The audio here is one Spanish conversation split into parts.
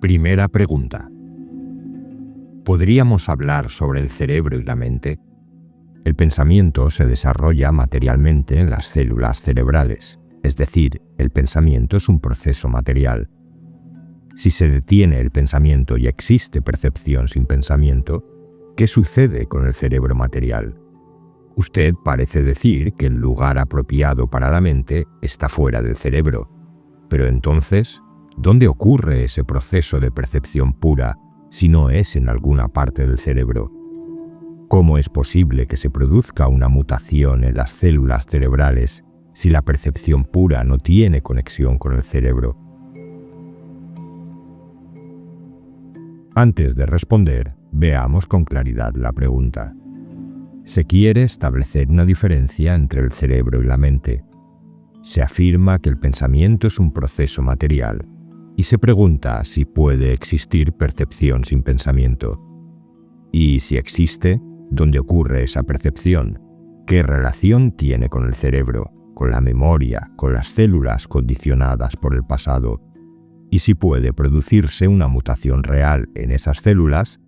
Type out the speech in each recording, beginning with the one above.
Primera pregunta. ¿Podríamos hablar sobre el cerebro y la mente? El pensamiento se desarrolla materialmente en las células cerebrales, es decir, el pensamiento es un proceso material. Si se detiene el pensamiento y existe percepción sin pensamiento, ¿qué sucede con el cerebro material? Usted parece decir que el lugar apropiado para la mente está fuera del cerebro. Pero entonces, ¿dónde ocurre ese proceso de percepción pura si no es en alguna parte del cerebro? ¿Cómo es posible que se produzca una mutación en las células cerebrales si la percepción pura no tiene conexión con el cerebro? Antes de responder, veamos con claridad la pregunta. Se quiere establecer una diferencia entre el cerebro y la mente. Se afirma que el pensamiento es un proceso material y se pregunta si puede existir percepción sin pensamiento. Y si existe, ¿dónde ocurre esa percepción? ¿Qué relación tiene con el cerebro, con la memoria, con las células condicionadas por el pasado? Y si puede producirse una mutación real en esas células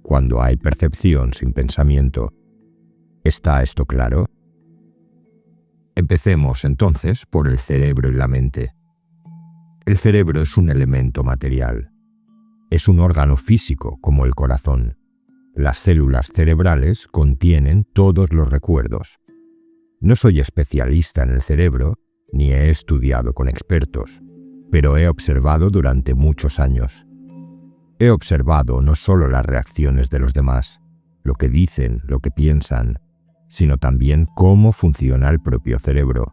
cuando hay percepción sin pensamiento. ¿Está esto claro? Empecemos entonces por el cerebro y la mente. El cerebro es un elemento material. Es un órgano físico como el corazón. Las células cerebrales contienen todos los recuerdos. No soy especialista en el cerebro, ni he estudiado con expertos, pero he observado durante muchos años. He observado no solo las reacciones de los demás, lo que dicen, lo que piensan, sino también cómo funciona el propio cerebro.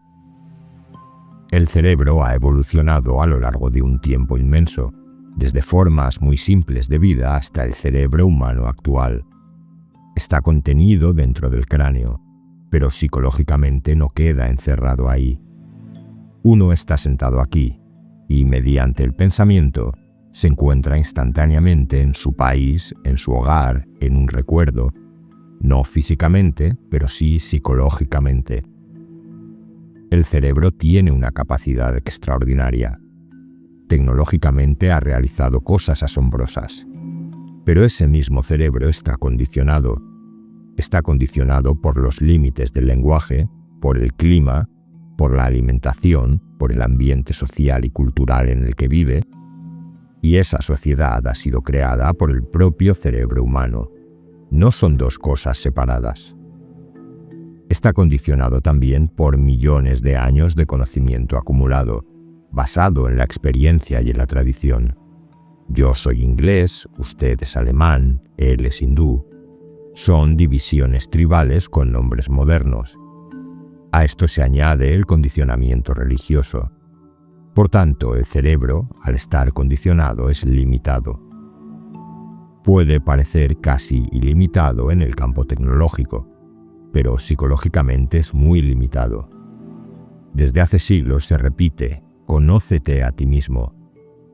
El cerebro ha evolucionado a lo largo de un tiempo inmenso, desde formas muy simples de vida hasta el cerebro humano actual. Está contenido dentro del cráneo, pero psicológicamente no queda encerrado ahí. Uno está sentado aquí, y mediante el pensamiento se encuentra instantáneamente en su país, en su hogar, en un recuerdo, no físicamente, pero sí psicológicamente. El cerebro tiene una capacidad extraordinaria. Tecnológicamente ha realizado cosas asombrosas. Pero ese mismo cerebro está condicionado. Está condicionado por los límites del lenguaje, por el clima, por la alimentación, por el ambiente social y cultural en el que vive. Y esa sociedad ha sido creada por el propio cerebro humano. No son dos cosas separadas. Está condicionado también por millones de años de conocimiento acumulado, basado en la experiencia y en la tradición. Yo soy inglés, usted es alemán, él es hindú. Son divisiones tribales con nombres modernos. A esto se añade el condicionamiento religioso. Por tanto, el cerebro, al estar condicionado, es limitado. Puede parecer casi ilimitado en el campo tecnológico, pero psicológicamente es muy limitado. Desde hace siglos se repite, conócete a ti mismo,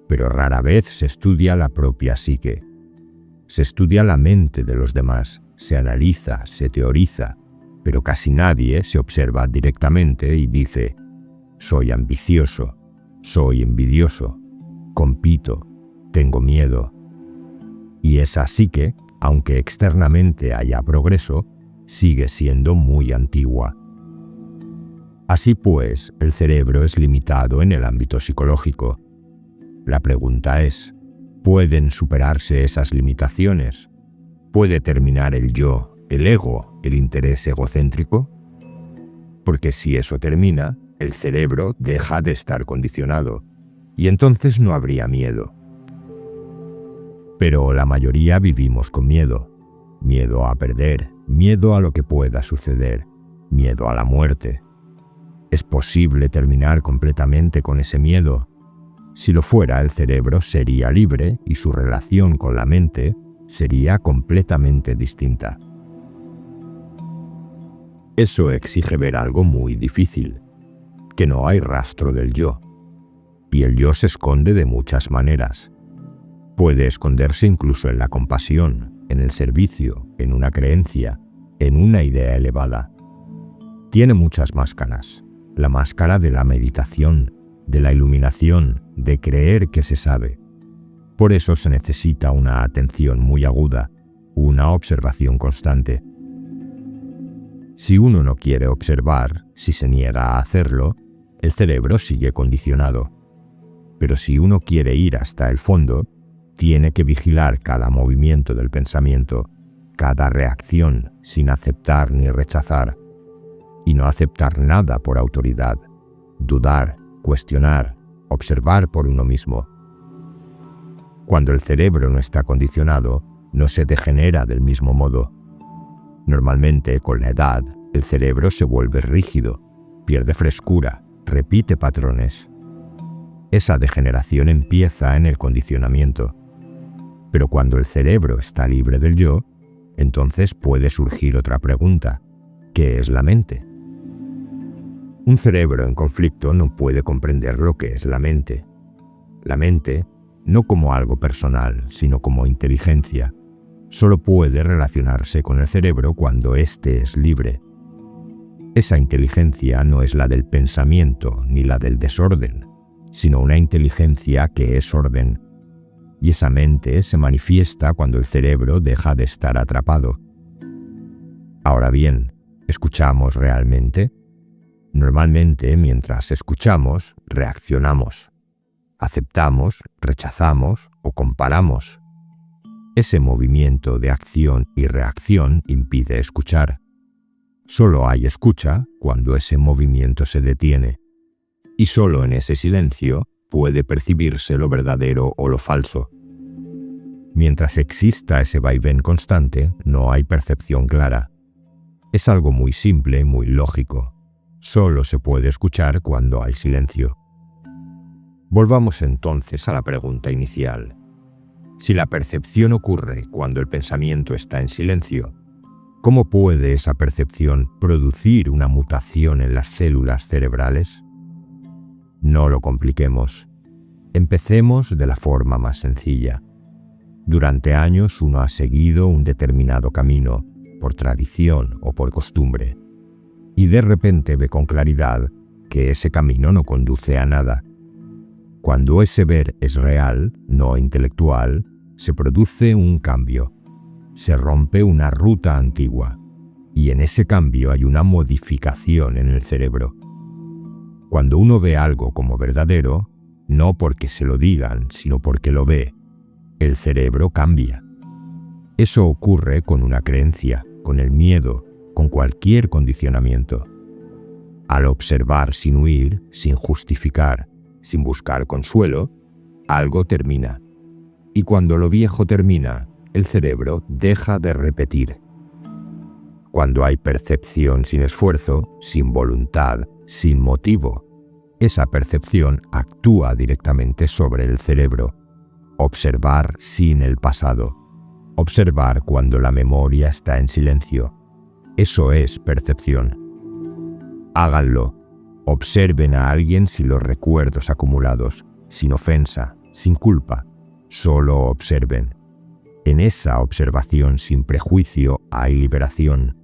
pero rara vez se estudia la propia psique. Se estudia la mente de los demás, se analiza, se teoriza, pero casi nadie se observa directamente y dice, soy ambicioso, soy envidioso, compito, tengo miedo. Y esa psique, aunque externamente haya progreso, sigue siendo muy antigua. Así pues, el cerebro es limitado en el ámbito psicológico. La pregunta es, ¿pueden superarse esas limitaciones? ¿Puede terminar el yo, el ego, el interés egocéntrico? Porque si eso termina, el cerebro deja de estar condicionado, y entonces no habría miedo. Pero la mayoría vivimos con miedo. Miedo a perder, miedo a lo que pueda suceder, miedo a la muerte. ¿Es posible terminar completamente con ese miedo? Si lo fuera, el cerebro sería libre y su relación con la mente sería completamente distinta. Eso exige ver algo muy difícil, que no hay rastro del yo. Y el yo se esconde de muchas maneras. Puede esconderse incluso en la compasión, en el servicio, en una creencia, en una idea elevada. Tiene muchas máscaras. La máscara de la meditación, de la iluminación, de creer que se sabe. Por eso se necesita una atención muy aguda, una observación constante. Si uno no quiere observar, si se niega a hacerlo, el cerebro sigue condicionado. Pero si uno quiere ir hasta el fondo, tiene que vigilar cada movimiento del pensamiento, cada reacción, sin aceptar ni rechazar, y no aceptar nada por autoridad, dudar, cuestionar, observar por uno mismo. Cuando el cerebro no está condicionado, no se degenera del mismo modo. Normalmente, con la edad, el cerebro se vuelve rígido, pierde frescura, repite patrones. Esa degeneración empieza en el condicionamiento. Pero cuando el cerebro está libre del yo, entonces puede surgir otra pregunta: ¿qué es la mente? Un cerebro en conflicto no puede comprender lo que es la mente. La mente, no como algo personal, sino como inteligencia, solo puede relacionarse con el cerebro cuando éste es libre. Esa inteligencia no es la del pensamiento ni la del desorden, sino una inteligencia que es orden. Y esa mente se manifiesta cuando el cerebro deja de estar atrapado. Ahora bien, ¿escuchamos realmente? Normalmente, mientras escuchamos, reaccionamos. Aceptamos, rechazamos o comparamos. Ese movimiento de acción y reacción impide escuchar. Solo hay escucha cuando ese movimiento se detiene. Y solo en ese silencio puede percibirse lo verdadero o lo falso. Mientras exista ese vaivén constante, no hay percepción clara. Es algo muy simple, muy lógico. Solo se puede escuchar cuando hay silencio. Volvamos entonces a la pregunta inicial. Si la percepción ocurre cuando el pensamiento está en silencio, ¿cómo puede esa percepción producir una mutación en las células cerebrales? No lo compliquemos. Empecemos de la forma más sencilla. Durante años uno ha seguido un determinado camino, por tradición o por costumbre, y de repente ve con claridad que ese camino no conduce a nada. Cuando ese ver es real, no intelectual, se produce un cambio. Se rompe una ruta antigua, y en ese cambio hay una modificación en el cerebro. Cuando uno ve algo como verdadero, no porque se lo digan, sino porque lo ve, el cerebro cambia. Eso ocurre con una creencia, con el miedo, con cualquier condicionamiento. Al observar sin huir, sin justificar, sin buscar consuelo, algo termina. Y cuando lo viejo termina, el cerebro deja de repetir. Cuando hay percepción sin esfuerzo, sin voluntad, sin motivo, esa percepción actúa directamente sobre el cerebro. Observar sin el pasado. Observar cuando la memoria está en silencio. Eso es percepción. Háganlo. Observen a alguien sin los recuerdos acumulados, sin ofensa, sin culpa. Solo observen. En esa observación sin prejuicio hay liberación.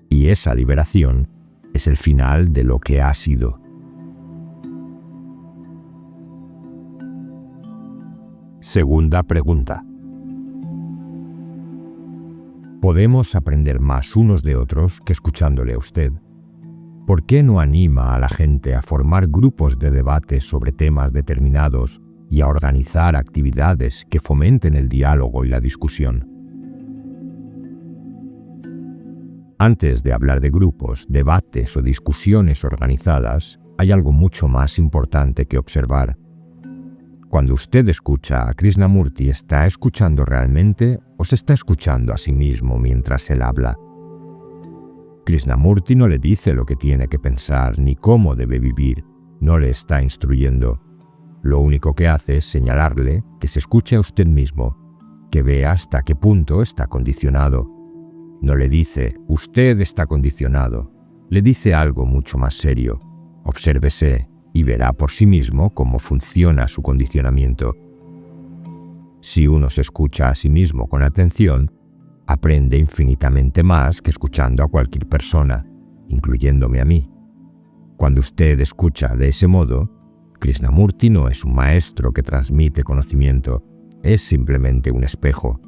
Y esa liberación es el final de lo que ha sido. Segunda pregunta. Podemos aprender más unos de otros que escuchándole a usted. ¿Por qué no anima a la gente a formar grupos de debate sobre temas determinados y a organizar actividades que fomenten el diálogo y la discusión? Antes de hablar de grupos, debates o discusiones organizadas, hay algo mucho más importante que observar. Cuando usted escucha a Krishnamurti, ¿está escuchando realmente o se está escuchando a sí mismo mientras él habla? Krishnamurti no le dice lo que tiene que pensar ni cómo debe vivir, no le está instruyendo. Lo único que hace es señalarle que se escuche a usted mismo, que vea hasta qué punto está condicionado. No le dice, usted está condicionado, le dice algo mucho más serio. Obsérvese y verá por sí mismo cómo funciona su condicionamiento. Si uno se escucha a sí mismo con atención, aprende infinitamente más que escuchando a cualquier persona, incluyéndome a mí. Cuando usted escucha de ese modo, Krishnamurti no es un maestro que transmite conocimiento, es simplemente un espejo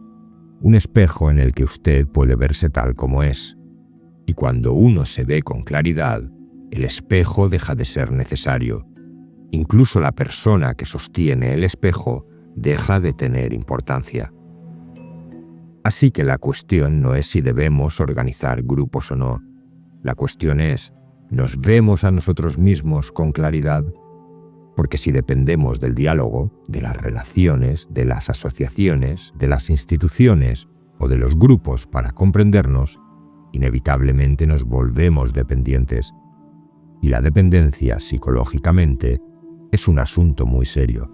en el que usted puede verse tal como es. Y cuando uno se ve con claridad, el espejo deja de ser necesario. Incluso la persona que sostiene el espejo deja de tener importancia. Así que la cuestión no es si debemos organizar grupos o no. La cuestión es, ¿nos vemos a nosotros mismos con claridad? Porque si dependemos del diálogo, de las relaciones, de las asociaciones, de las instituciones o de los grupos para comprendernos, inevitablemente nos volvemos dependientes. Y la dependencia, psicológicamente, es un asunto muy serio.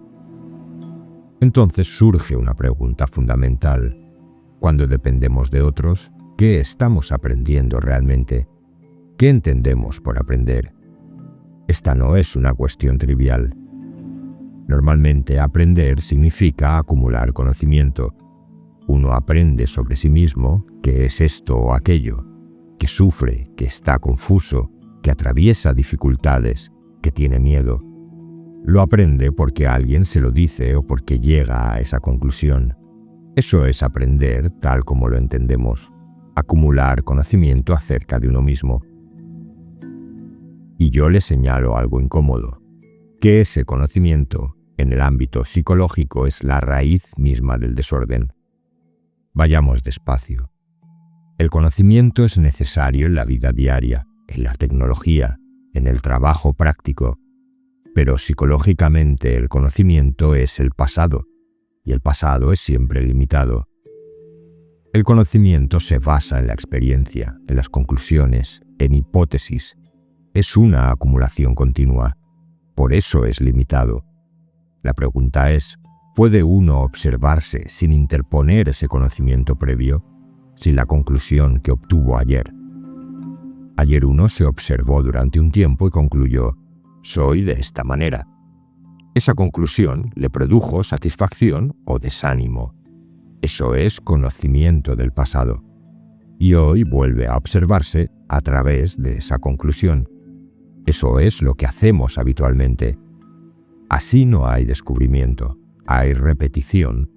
Entonces surge una pregunta fundamental. Cuando dependemos de otros, ¿qué estamos aprendiendo realmente? ¿Qué entendemos por aprender? Esta no es una cuestión trivial. Normalmente aprender significa acumular conocimiento. Uno aprende sobre sí mismo qué es esto o aquello, que sufre, que está confuso, que atraviesa dificultades, que tiene miedo. Lo aprende porque alguien se lo dice o porque llega a esa conclusión. Eso es aprender tal como lo entendemos, acumular conocimiento acerca de uno mismo. Y yo le señalo algo incómodo, que ese conocimiento, en el ámbito psicológico, es la raíz misma del desorden. Vayamos despacio. El conocimiento es necesario en la vida diaria, en la tecnología, en el trabajo práctico, pero psicológicamente el conocimiento es el pasado, y el pasado es siempre limitado. El conocimiento se basa en la experiencia, en las conclusiones, en hipótesis. Es una acumulación continua, por eso es limitado. La pregunta es, ¿puede uno observarse sin interponer ese conocimiento previo, sin la conclusión que obtuvo ayer? Ayer uno se observó durante un tiempo y concluyó, soy de esta manera. Esa conclusión le produjo satisfacción o desánimo. Eso es conocimiento del pasado. Y hoy vuelve a observarse a través de esa conclusión. Eso es lo que hacemos habitualmente. Así no hay descubrimiento, hay repetición,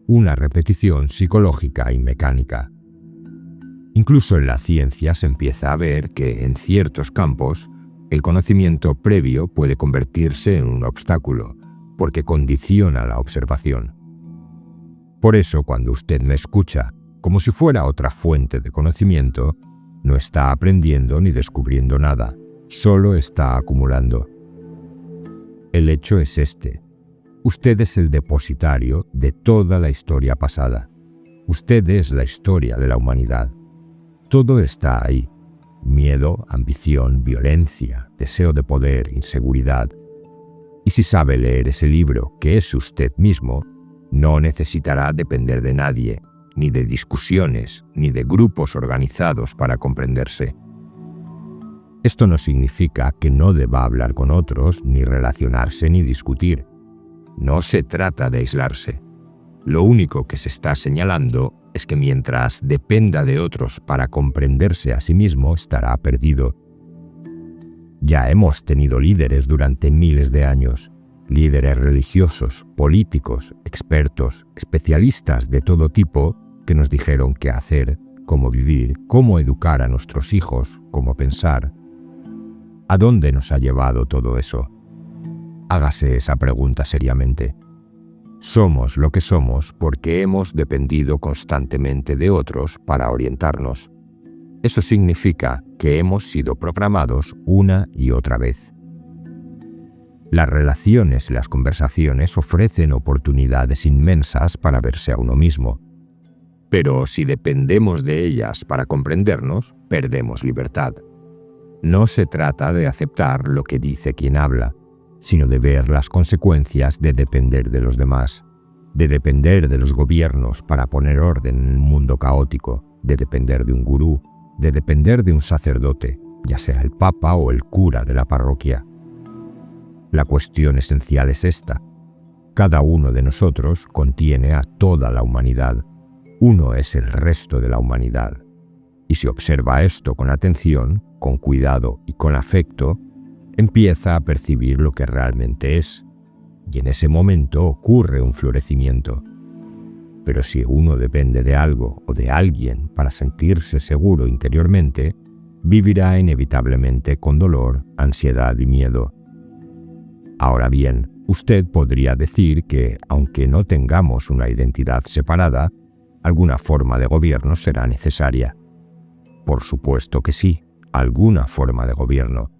una repetición psicológica y mecánica. Incluso en la ciencia se empieza a ver que en ciertos campos el conocimiento previo puede convertirse en un obstáculo, porque condiciona la observación. Por eso, cuando usted me escucha como si fuera otra fuente de conocimiento, no está aprendiendo ni descubriendo nada, solo está acumulando. El hecho es este. Usted es el depositario de toda la historia pasada. Usted es la historia de la humanidad. Todo está ahí. Miedo, ambición, violencia, deseo de poder, inseguridad. Y si sabe leer ese libro, que es usted mismo, no necesitará depender de nadie, ni de discusiones, ni de grupos organizados para comprenderse. Esto no significa que no deba hablar con otros, ni relacionarse, ni discutir. No se trata de aislarse. Lo único que se está señalando es que mientras dependa de otros para comprenderse a sí mismo, estará perdido. Ya hemos tenido líderes durante miles de años, líderes religiosos, políticos, expertos, especialistas de todo tipo que nos dijeron qué hacer, cómo vivir, cómo educar a nuestros hijos, cómo pensar. ¿A dónde nos ha llevado todo eso? Hágase esa pregunta seriamente. Somos lo que somos porque hemos dependido constantemente de otros para orientarnos. Eso significa que hemos sido programados una y otra vez. Las relaciones y las conversaciones ofrecen oportunidades inmensas para verse a uno mismo. Pero si dependemos de ellas para comprendernos, perdemos libertad. No se trata de aceptar lo que dice quien habla, sino de ver las consecuencias de depender de los demás, de depender de los gobiernos para poner orden en un mundo caótico, de depender de un gurú, de depender de un sacerdote, ya sea el papa o el cura de la parroquia. La cuestión esencial es esta. Cada uno de nosotros contiene a toda la humanidad. Uno es el resto de la humanidad. Y si observa esto con atención, con cuidado y con afecto, empieza a percibir lo que realmente es. Y en ese momento ocurre un florecimiento. Pero si uno depende de algo o de alguien para sentirse seguro interiormente, vivirá inevitablemente con dolor, ansiedad y miedo. Ahora bien, usted podría decir que, aunque no tengamos una identidad separada, alguna forma de gobierno será necesaria. Por supuesto que sí, alguna forma de gobierno,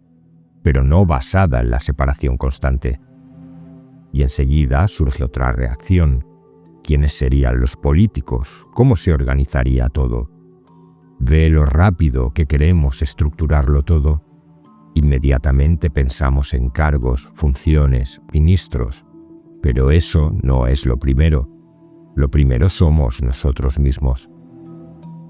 pero no basada en la separación constante. Y enseguida surge otra reacción. ¿Quiénes serían los políticos? ¿Cómo se organizaría todo? ¿Ve lo rápido que queremos estructurarlo todo? Inmediatamente pensamos en cargos, funciones, ministros. Pero eso no es lo primero. Lo primero somos nosotros mismos.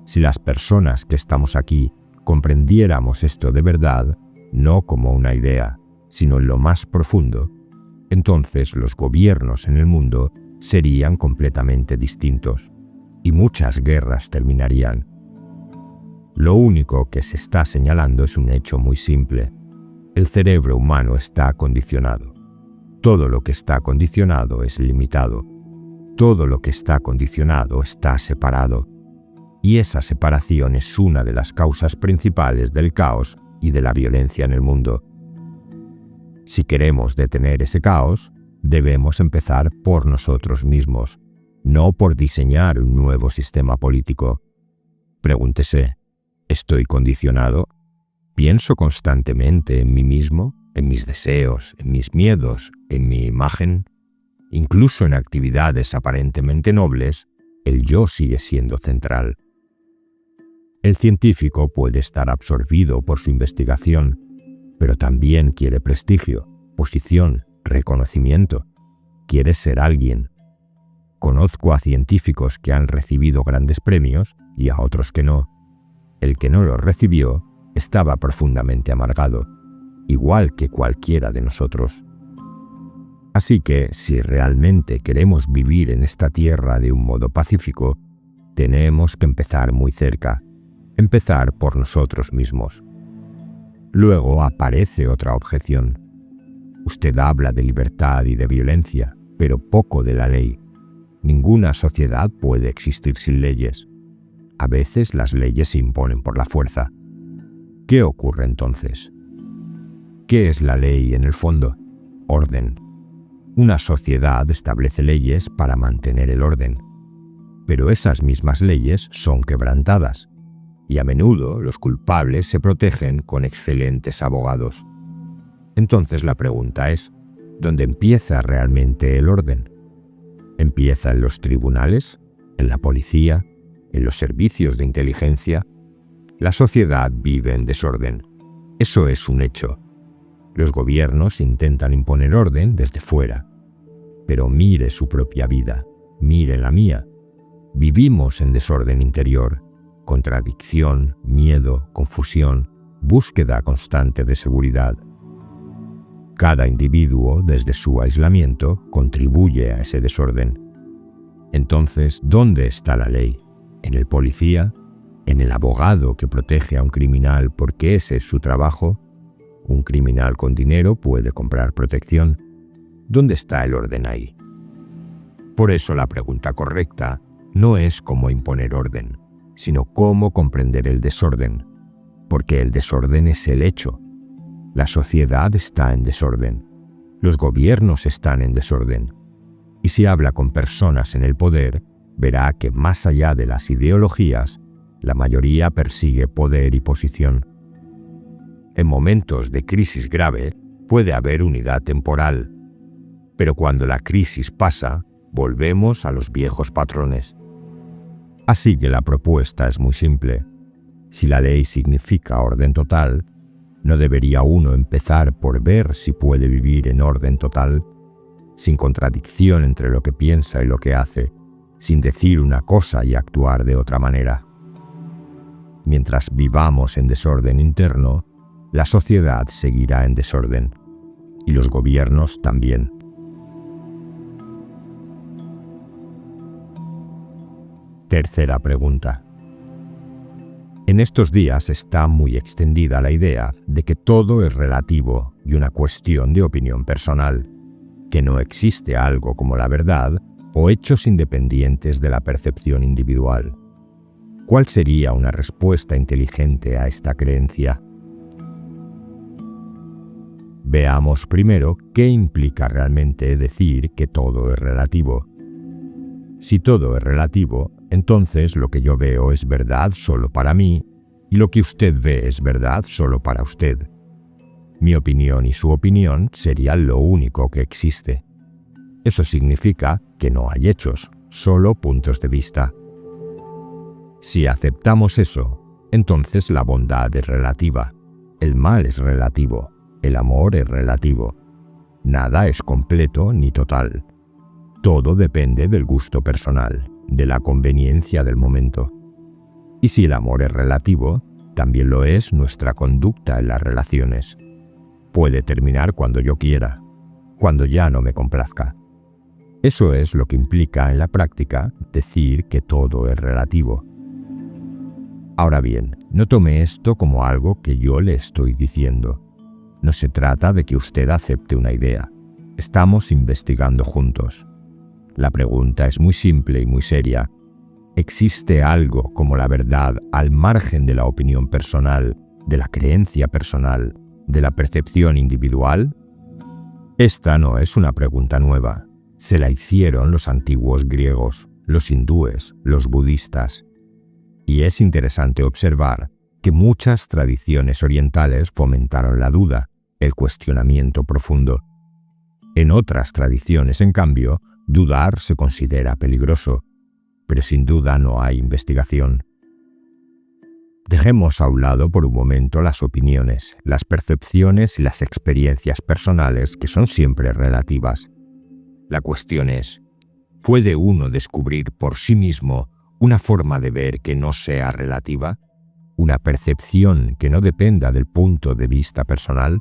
Si las personas que estamos aquí comprendiéramos esto de verdad, no como una idea, sino en lo más profundo, entonces los gobiernos en el mundo serían completamente distintos y muchas guerras terminarían. Lo único que se está señalando es un hecho muy simple. El cerebro humano está condicionado. Todo lo que está condicionado es limitado. Todo lo que está condicionado está separado. Y esa separación es una de las causas principales del caos y de la violencia en el mundo. Si queremos detener ese caos, debemos empezar por nosotros mismos, no por diseñar un nuevo sistema político. Pregúntese, ¿estoy condicionado? ¿Pienso constantemente en mí mismo, en mis deseos, en mis miedos, en mi imagen? Incluso en actividades aparentemente nobles, el yo sigue siendo central. El científico puede estar absorbido por su investigación, pero también quiere prestigio, posición, reconocimiento. Quiere ser alguien. Conozco a científicos que han recibido grandes premios y a otros que no. El que no los recibió estaba profundamente amargado, igual que cualquiera de nosotros. Así que, si realmente queremos vivir en esta tierra de un modo pacífico, tenemos que empezar muy cerca, empezar por nosotros mismos. Luego aparece otra objeción. Usted habla de libertad y de violencia, pero poco de la ley. Ninguna sociedad puede existir sin leyes. A veces las leyes se imponen por la fuerza. ¿Qué ocurre entonces? ¿Qué es la ley en el fondo? Orden. Una sociedad establece leyes para mantener el orden. Pero esas mismas leyes son quebrantadas, y a menudo los culpables se protegen con excelentes abogados. Entonces la pregunta es, ¿dónde empieza realmente el orden? ¿Empieza en los tribunales? ¿En la policía? ¿En los servicios de inteligencia? La sociedad vive en desorden. Eso es un hecho. Los gobiernos intentan imponer orden desde fuera. Pero mire su propia vida, mire la mía. Vivimos en desorden interior, contradicción, miedo, confusión, búsqueda constante de seguridad. Cada individuo, desde su aislamiento, contribuye a ese desorden. Entonces, ¿dónde está la ley? ¿En el policía? ¿En el abogado que protege a un criminal porque ese es su trabajo? Un criminal con dinero puede comprar protección. ¿Dónde está el orden ahí? Por eso la pregunta correcta no es cómo imponer orden, sino cómo comprender el desorden, porque el desorden es el hecho. La sociedad está en desorden. Los gobiernos están en desorden. Y si habla con personas en el poder, verá que más allá de las ideologías, la mayoría persigue poder y posición. En momentos de crisis grave, puede haber unidad temporal. Pero cuando la crisis pasa, volvemos a los viejos patrones. Así que la propuesta es muy simple. Si la ley significa orden total, ¿no debería uno empezar por ver si puede vivir en orden total, sin contradicción entre lo que piensa y lo que hace, sin decir una cosa y actuar de otra manera? Mientras vivamos en desorden interno, la sociedad seguirá en desorden, y los gobiernos también. Tercera pregunta. En estos días está muy extendida la idea de que todo es relativo y una cuestión de opinión personal, que no existe algo como la verdad o hechos independientes de la percepción individual. ¿Cuál sería una respuesta inteligente a esta creencia? Veamos primero qué implica realmente decir que todo es relativo. Si todo es relativo, entonces lo que yo veo es verdad solo para mí y lo que usted ve es verdad solo para usted. Mi opinión y su opinión serían lo único que existe. Eso significa que no hay hechos, solo puntos de vista. Si aceptamos eso, entonces la bondad es relativa, el mal es relativo, el amor es relativo. Nada es completo ni total. Todo depende del gusto personal, de la conveniencia del momento. Y si el amor es relativo, también lo es nuestra conducta en las relaciones. Puede terminar cuando yo quiera, cuando ya no me complazca. Eso es lo que implica en la práctica decir que todo es relativo. Ahora bien, no tome esto como algo que yo le estoy diciendo. No se trata de que usted acepte una idea. Estamos investigando juntos. La pregunta es muy simple y muy seria. ¿Existe algo como la verdad al margen de la opinión personal, de la creencia personal, de la percepción individual? Esta no es una pregunta nueva. Se la hicieron los antiguos griegos, los hindúes, los budistas. Y es interesante observar que muchas tradiciones orientales fomentaron la duda, el cuestionamiento profundo. En otras tradiciones, en cambio, dudar se considera peligroso, pero sin duda no hay investigación. Dejemos a un lado por un momento las opiniones, las percepciones y las experiencias personales que son siempre relativas. La cuestión es, ¿puede uno descubrir por sí mismo una forma de ver que no sea relativa? ¿Una percepción que no dependa del punto de vista personal?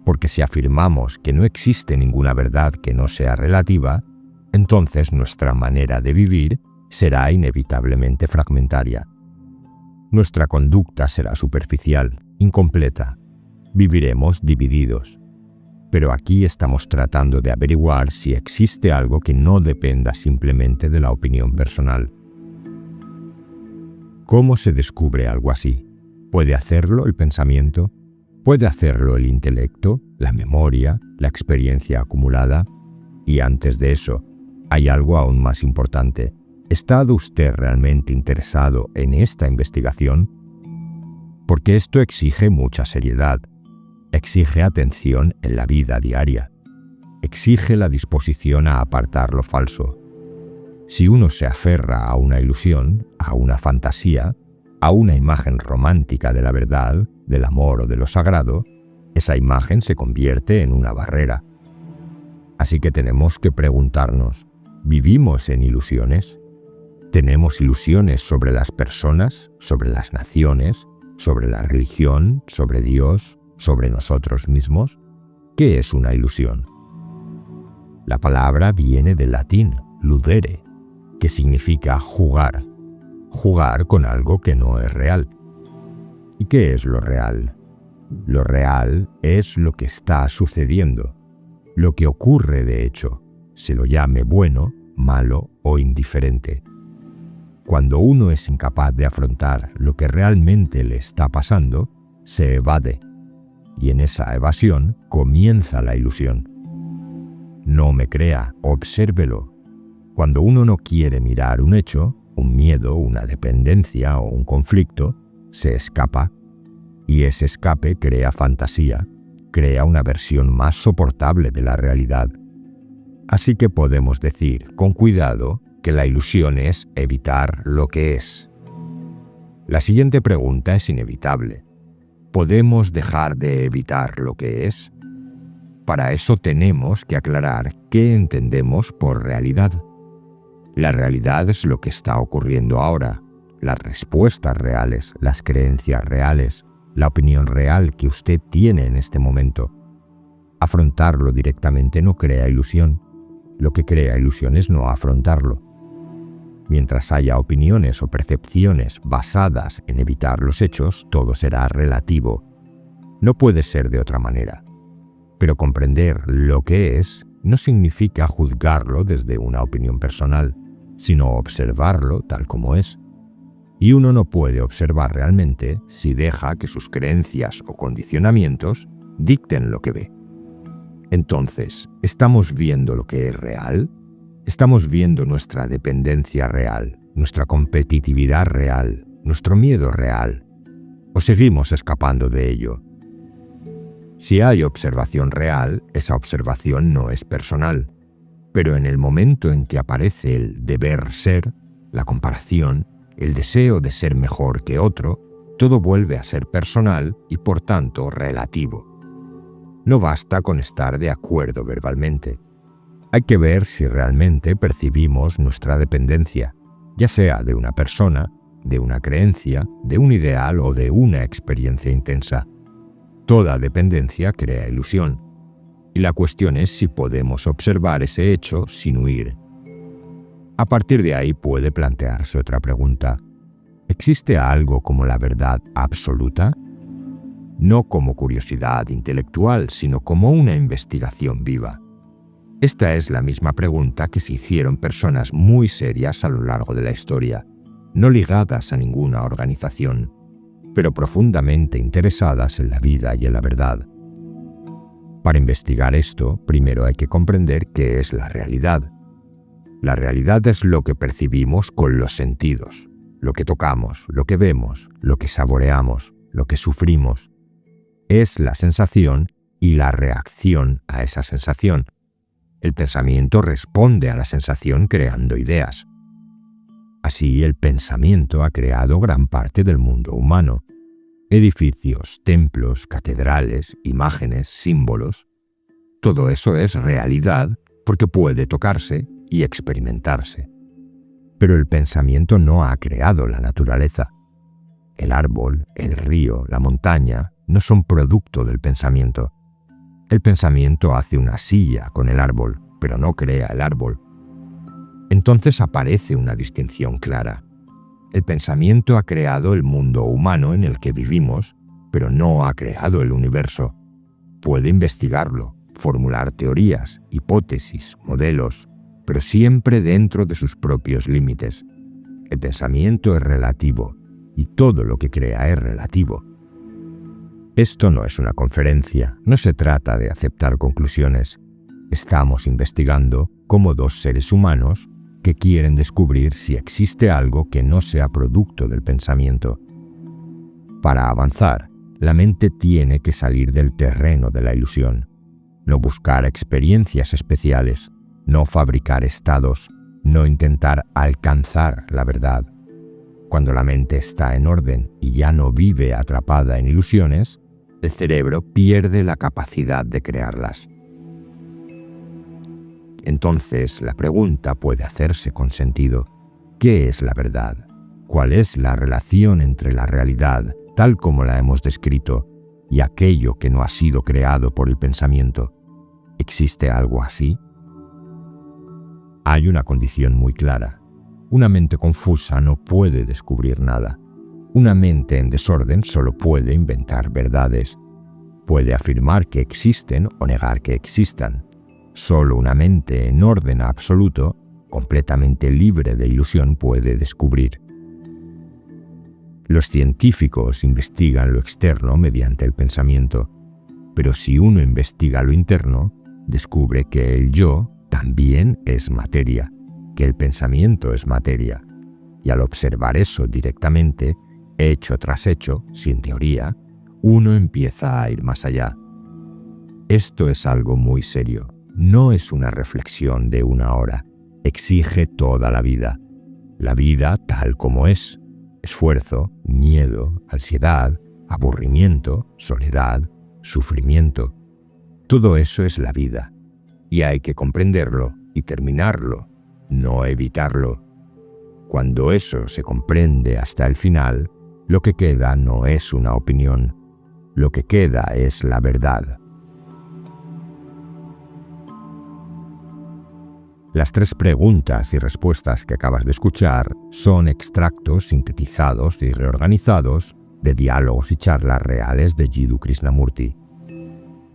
Porque si afirmamos que no existe ninguna verdad que no sea relativa, entonces nuestra manera de vivir será inevitablemente fragmentaria. Nuestra conducta será superficial, incompleta. Viviremos divididos. Pero aquí estamos tratando de averiguar si existe algo que no dependa simplemente de la opinión personal. ¿Cómo se descubre algo así? ¿Puede hacerlo el pensamiento? ¿Puede hacerlo el intelecto, la memoria, la experiencia acumulada? Y antes de eso, hay algo aún más importante. ¿Está usted realmente interesado en esta investigación? Porque esto exige mucha seriedad, exige atención en la vida diaria, exige la disposición a apartar lo falso. Si uno se aferra a una ilusión, a una fantasía, a una imagen romántica de la verdad, del amor o de lo sagrado, esa imagen se convierte en una barrera. Así que tenemos que preguntarnos, ¿vivimos en ilusiones? ¿Tenemos ilusiones sobre las personas, sobre las naciones, sobre la religión, sobre Dios, sobre nosotros mismos? ¿Qué es una ilusión? La palabra viene del latín, ludere, que significa jugar, jugar con algo que no es real. ¿Y qué es lo real? Lo real es lo que está sucediendo, lo que ocurre de hecho, se lo llame bueno, malo o indiferente. Cuando uno es incapaz de afrontar lo que realmente le está pasando, se evade, y en esa evasión comienza la ilusión. No me crea, obsérvelo. Cuando uno no quiere mirar un hecho, un miedo, una dependencia o un conflicto, se escapa, y ese escape crea fantasía, crea una versión más soportable de la realidad. Así que podemos decir, con cuidado, que la ilusión es evitar lo que es. La siguiente pregunta es inevitable. ¿Podemos dejar de evitar lo que es? Para eso tenemos que aclarar qué entendemos por realidad. La realidad es lo que está ocurriendo ahora, las respuestas reales, las creencias reales, la opinión real que usted tiene en este momento. Afrontarlo directamente no crea ilusión. Lo que crea ilusión es no afrontarlo. Mientras haya opiniones o percepciones basadas en evitar los hechos, todo será relativo. No puede ser de otra manera. Pero comprender lo que es no significa juzgarlo desde una opinión personal, sino observarlo tal como es. Y uno no puede observar realmente si deja que sus creencias o condicionamientos dicten lo que ve. Entonces, ¿estamos viendo lo que es real? ¿Estamos viendo nuestra dependencia real, nuestra competitividad real, nuestro miedo real? ¿O seguimos escapando de ello? Si hay observación real, esa observación no es personal. Pero en el momento en que aparece el deber ser, la comparación, el deseo de ser mejor que otro, todo vuelve a ser personal y por tanto relativo. No basta con estar de acuerdo verbalmente. Hay que ver si realmente percibimos nuestra dependencia, ya sea de una persona, de una creencia, de un ideal o de una experiencia intensa. Toda dependencia crea ilusión, y la cuestión es si podemos observar ese hecho sin huir. A partir de ahí puede plantearse otra pregunta. ¿Existe algo como la verdad absoluta? No como curiosidad intelectual, sino como una investigación viva. Esta es la misma pregunta que se hicieron personas muy serias a lo largo de la historia, no ligadas a ninguna organización, pero profundamente interesadas en la vida y en la verdad. Para investigar esto, primero hay que comprender qué es la realidad. La realidad es lo que percibimos con los sentidos, lo que tocamos, lo que vemos, lo que saboreamos, lo que sufrimos. Es la sensación y la reacción a esa sensación. El pensamiento responde a la sensación creando ideas. Así, el pensamiento ha creado gran parte del mundo humano. Edificios, templos, catedrales, imágenes, símbolos. Todo eso es realidad porque puede tocarse y experimentarse. Pero el pensamiento no ha creado la naturaleza. El árbol, el río, la montaña no son producto del pensamiento. El pensamiento hace una silla con el árbol, pero no crea el árbol. Entonces aparece una distinción clara. El pensamiento ha creado el mundo humano en el que vivimos, pero no ha creado el universo. Puede investigarlo, formular teorías, hipótesis, modelos, pero siempre dentro de sus propios límites. El pensamiento es relativo, y todo lo que crea es relativo. Esto no es una conferencia, no se trata de aceptar conclusiones. Estamos investigando cómo dos seres humanos que quieren descubrir si existe algo que no sea producto del pensamiento. Para avanzar, la mente tiene que salir del terreno de la ilusión, no buscar experiencias especiales, no fabricar estados, no intentar alcanzar la verdad. Cuando la mente está en orden y ya no vive atrapada en ilusiones, el cerebro pierde la capacidad de crearlas. Entonces, la pregunta puede hacerse con sentido. ¿Qué es la verdad? ¿Cuál es la relación entre la realidad, tal como la hemos descrito, y aquello que no ha sido creado por el pensamiento? ¿Existe algo así? Hay una condición muy clara. Una mente confusa no puede descubrir nada. Una mente en desorden solo puede inventar verdades. Puede afirmar que existen o negar que existan. Solo una mente en orden absoluto, completamente libre de ilusión, puede descubrir. Los científicos investigan lo externo mediante el pensamiento, pero si uno investiga lo interno, descubre que el yo también es materia, que el pensamiento es materia, y al observar eso directamente, hecho tras hecho, sin teoría, uno empieza a ir más allá. Esto es algo muy serio. No es una reflexión de una hora. Exige toda la vida tal como es. Esfuerzo, miedo, ansiedad, aburrimiento, soledad, sufrimiento. Todo eso es la vida. Y hay que comprenderlo y terminarlo, no evitarlo. Cuando eso se comprende hasta el final, lo que queda no es una opinión. Lo que queda es la verdad. Las 3 preguntas y respuestas que acabas de escuchar son extractos sintetizados y reorganizados de diálogos y charlas reales de Jiddu Krishnamurti.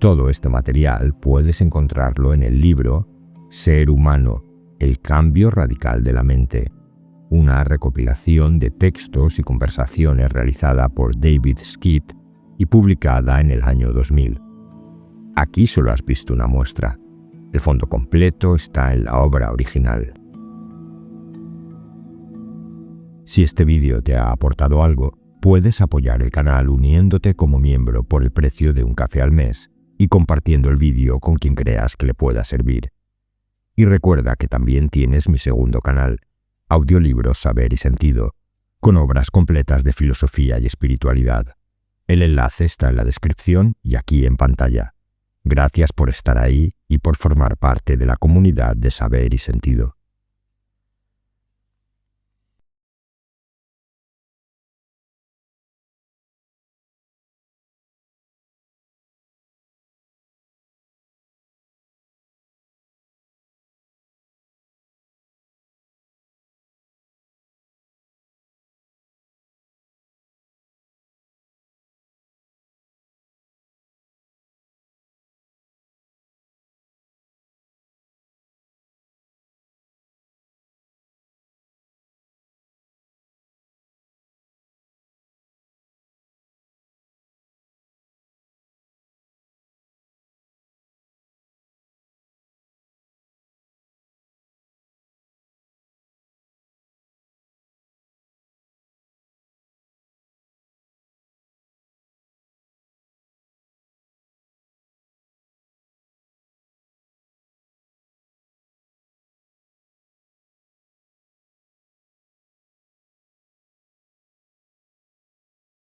Todo este material puedes encontrarlo en el libro Ser humano, el cambio radical de la mente, una recopilación de textos y conversaciones realizada por David Skeet y publicada en el año 2000. Aquí solo has visto una muestra. El fondo completo está en la obra original. Si este vídeo te ha aportado algo, puedes apoyar el canal uniéndote como miembro por el precio de un café al mes y compartiendo el vídeo con quien creas que le pueda servir. Y recuerda que también tienes mi segundo canal, Audiolibros Saber y Sentido, con obras completas de filosofía y espiritualidad. El enlace está en la descripción y aquí en pantalla. Gracias por estar ahí y por formar parte de la comunidad de Saber y Sentido.